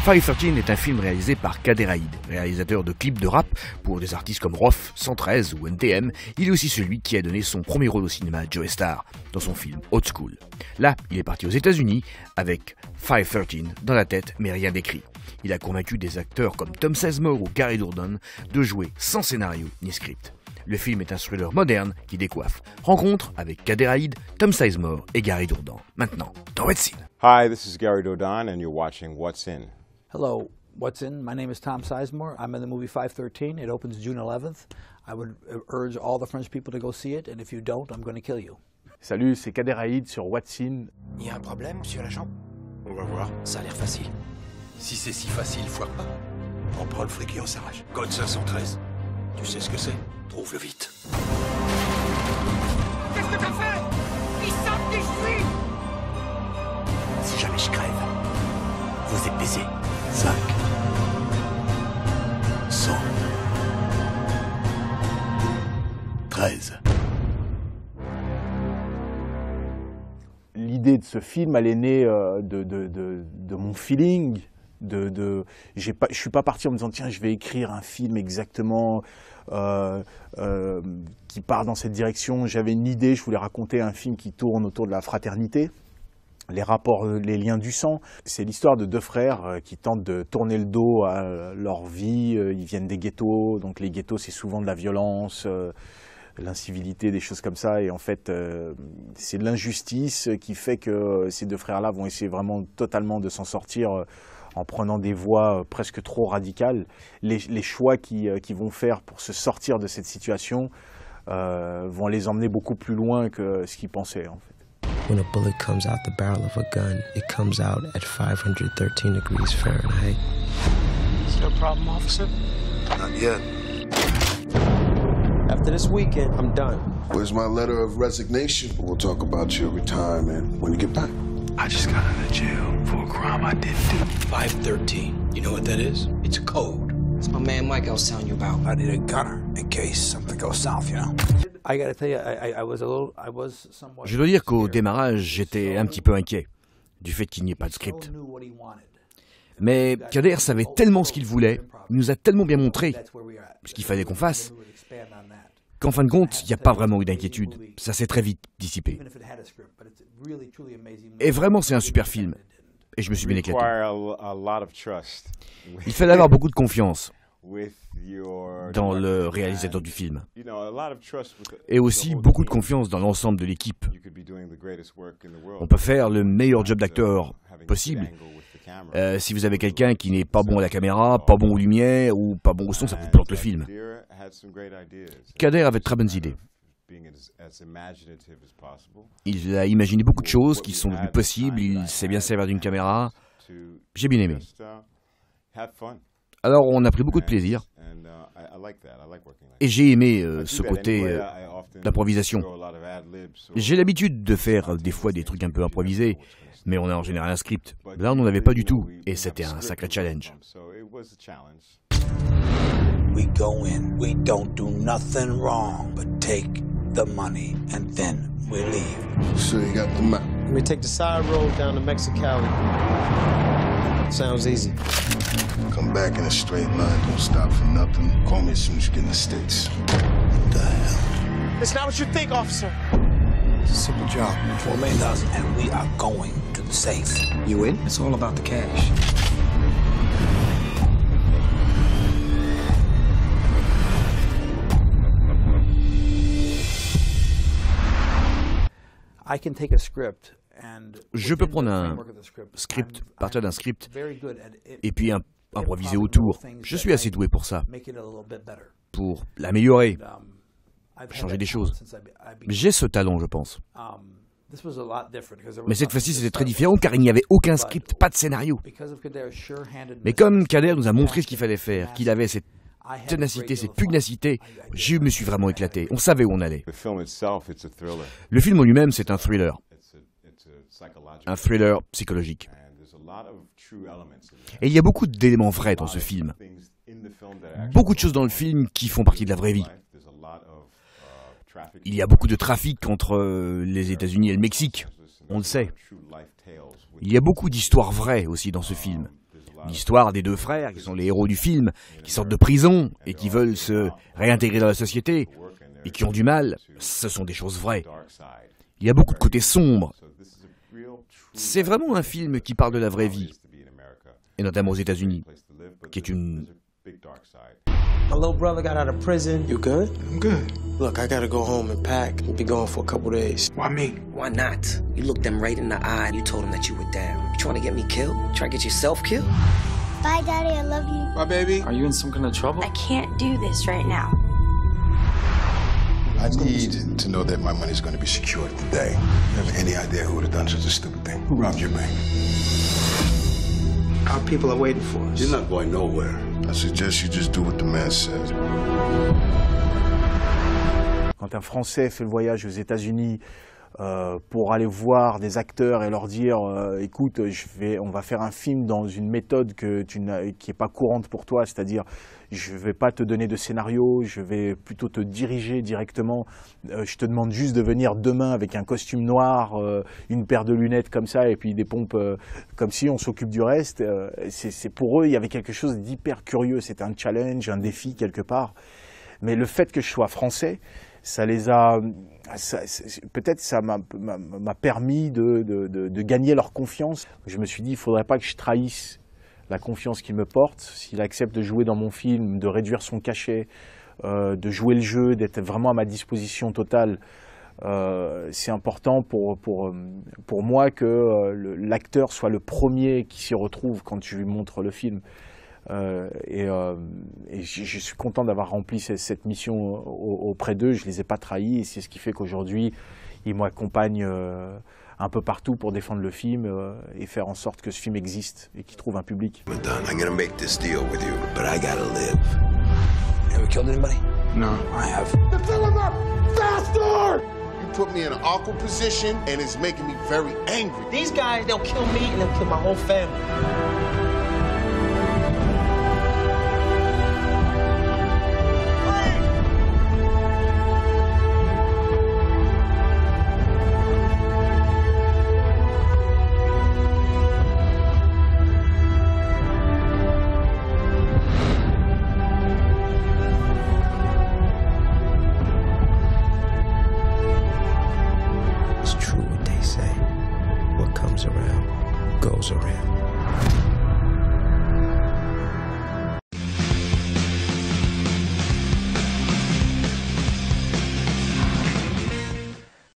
513 est un film réalisé par Kader Aïd, réalisateur de clips de rap pour des artistes comme Rof, 113 ou NTM. Il est aussi celui qui a donné son premier rôle au cinéma à Joe Star dans son film Old School. Là, il est parti aux États-Unis avec 513 dans la tête mais rien d'écrit. Il a convaincu des acteurs comme Tom Sizemore ou Gary Dourdan de jouer sans scénario ni script. Le film est un thriller moderne qui décoiffe. Rencontre avec Kader Aïd, Tom Sizemore et Gary Dourdan. Maintenant, dans What's In. Hi, this is Gary Dourdan and you're watching What's In. Hello, What's In? My name is Tom Sizemore. I'm in the movie 513. It opens June 11th. I would urge all the French people to go see it, and if you don't, I'm going to kill you. Salut, c'est Kader Aïd sur What's In. Il y a un problème, monsieur l'agent? On va voir. Ça a l'air facile. Si c'est si facile, foire pas. On prend le fric et on s'arrache. Code 513. Tu sais ce que c'est? Trouve-le vite. Qu'est-ce que t'as fait? Ils savent qui je suis! Si jamais je crève, vous êtes baisés. 5. 100. 13. L'idée de ce film, elle est née de mon feeling. Je suis pas parti en me disant tiens, je vais écrire un film exactement qui part dans cette direction. J'avais une idée, je voulais raconter un film qui tourne autour de la fraternité, les rapports, les liens du sang. C'est l'histoire de deux frères qui tentent de tourner le dos à leur vie. Ils viennent des ghettos, donc les ghettos c'est souvent de la violence, l'incivilité, des choses comme ça. Et en fait, c'est l'injustice qui fait que ces deux frères-là vont essayer vraiment totalement de s'en sortir en prenant des voies presque trop radicales. Les choix qu'ils vont faire pour se sortir de cette situation vont les emmener beaucoup plus loin que ce qu'ils pensaient, en fait. When a bullet comes out the barrel of a gun, it comes out at 513 degrees Fahrenheit. Is there a problem, officer? Not yet. After this weekend, I'm done. Where's my letter of resignation? We'll talk about your retirement when you get back. I just got out of jail for a crime I didn't do. 513. You know what that is? It's a code. It's my man Mike I was telling you about. I need a gunner in case something goes south, you know? I got to tell you, I was somewhat... Je dois dire qu'au démarrage, j'étais un petit peu inquiet du fait qu'il n'y ait pas de script. Mais Kader savait tellement ce qu'il voulait, il nous a tellement bien montré ce qu'il fallait qu'on fasse, qu'en fin de compte, il n'y a pas vraiment eu d'inquiétude. Ça s'est très vite dissipé. Et vraiment, c'est un super film. Et je me suis bien éclaté. Il fallait avoir beaucoup de confiance dans le réalisateur du film. Et aussi beaucoup de confiance dans l'ensemble de l'équipe. On peut faire le meilleur job d'acteur possible. Si vous avez quelqu'un qui n'est pas bon à la caméra, pas bon aux lumières ou pas bon au son, ça vous plante le film. Kader avait de très bonnes idées. Il a imaginé beaucoup de choses qui sont devenues possibles, il sait bien servir d'une caméra. J'ai bien aimé. Alors on a pris beaucoup de plaisir. Et j'ai aimé ce côté d'improvisation. J'ai l'habitude de faire des fois des trucs un peu improvisés, mais on a en général un script. Là on n'en avait pas du tout, et c'était un sacré challenge. We go in, we don't do nothing wrong but take the money and then we leave. So you got the map. We take the side road down to Mexicali. Sounds easy. Come back in a straight line, don't stop for nothing. Call me as soon as you get in the States. What the hell? It's not what you think, officer. It's a simple job. $4 million and we are going to the safe. You in? It's all about the cash. Je peux prendre un script, partir d'un script, et puis improviser autour. Je suis assez doué pour ça, pour l'améliorer, changer des choses. J'ai ce talent, je pense. Mais cette fois-ci, c'était très différent, car il n'y avait aucun script, pas de scénario. Mais comme Kader nous a montré ce qu'il fallait faire, qu'il avait cette ténacité, cette pugnacité, je me suis vraiment éclaté. On savait où on allait. Le film en lui-même, c'est un thriller. Un thriller psychologique. Et il y a beaucoup d'éléments vrais dans ce film. Beaucoup de choses dans le film qui font partie de la vraie vie. Il y a beaucoup de trafic entre les États-Unis et le Mexique. On le sait. Il y a beaucoup d'histoires vraies aussi dans ce film. L'histoire des deux frères, qui sont les héros du film, qui sortent de prison et qui veulent se réintégrer dans la société, et qui ont du mal, ce sont des choses vraies. Il y a beaucoup de côtés sombres. C'est vraiment un film qui parle de la vraie vie, et notamment aux États-Unis, qui est une... My little brother got out of prison. You good? I'm good. Look, I gotta go home and pack. We'll be gone for a couple days. Why me? Why not? You looked them right in the eye and you told them that you were down. You trying to get me killed? Trying to get yourself killed? Bye, Daddy. I love you. Bye, baby. Are you in some kind of trouble? I can't do this right now. I need to know that my money's going to be secured today. You have any idea who would have done such a stupid thing? Who robbed your bank? Our people are waiting for us. You're not going nowhere. I suggest you just do what the man says. Quand un Français fait le voyage aux États-Unis pour aller voir des acteurs et leur dire écoute, on va faire un film dans une méthode qui n'est pas courante pour toi, c'est-à-dire je ne vais pas te donner de scénario, je vais plutôt te diriger directement, je te demande juste de venir demain avec un costume noir, une paire de lunettes comme ça et puis des pompes comme si on s'occupe du reste. C'est pour eux, il y avait quelque chose d'hyper curieux, c'était un challenge, un défi quelque part. Mais le fait que je sois français, ça les a, peut-être ça m'a permis de gagner leur confiance. Je me suis dit, il ne faudrait pas que je trahisse la confiance qu'ils me portent. S'il accepte de jouer dans mon film, de réduire son cachet, de jouer le jeu, d'être vraiment à ma disposition totale, c'est important pour moi que l'acteur soit le premier qui s'y retrouve quand je lui montre le film. Et je suis content d'avoir rempli cette mission auprès d'eux. Je ne les ai pas trahis et c'est ce qui fait qu'aujourd'hui, ils m'accompagnent un peu partout pour défendre le film et faire en sorte que ce film existe et qu'il trouve un public. I'm gonna make this deal with you, but I gotta live. Ever killed anybody? No. I have. The Philip bastard! You put me in an awkward position and it's making me very angry. These guys, they'll kill me and they'll kill my whole family. It's true what they say. What comes around goes around.